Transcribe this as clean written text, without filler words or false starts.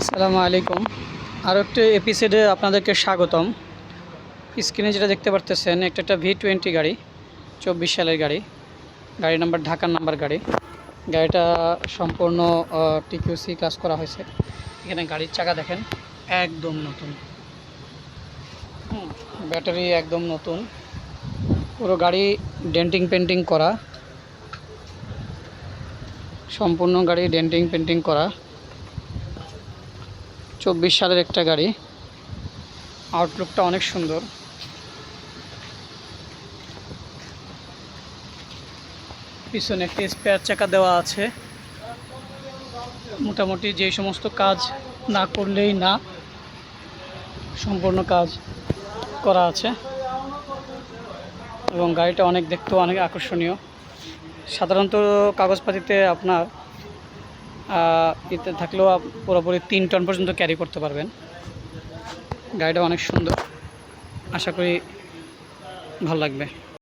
আসসালামু আলাইকুম। আরও একটি এপিসোডে আপনাদেরকে স্বাগতম। স্ক্রিনে যেটা দেখতে পারতেছেন একটা V20 গাড়ি, 24 সালের গাড়ি। গাড়ি নাম্বার ঢাকার নাম্বার গাড়ি। গাড়িটা সম্পূর্ণ টিকিউসি কাজ করা হয়েছে। এখানে গাড়ির চাকা দেখেন একদম নতুন, ব্যাটারি একদম নতুন, পুরো গাড়ি ডেন্টিং পেন্টিং করা, সম্পূর্ণ গাড়ি ডেন্টিং পেন্টিং করা। 24 সালের একটা গাড়ি। আউটলুকটা অনেক সুন্দর। পিছনে একটা স্পেয়ার চাকা দেওয়া আছে। মোটামুটি যে সমস্ত কাজ না করলেই না, সম্পূর্ণ কাজ করা আছে এবং গাড়িটা দেখতেও অনেক আকর্ষণীয়। সাধারণত কাগজপাতিতে আপনার এতে থাকলেও পুরোপুরি 3 টন পর্যন্ত ক্যারি করতে পারবেন। গাড়িটা অনেক সুন্দর, আশা করি ভালো লাগবে।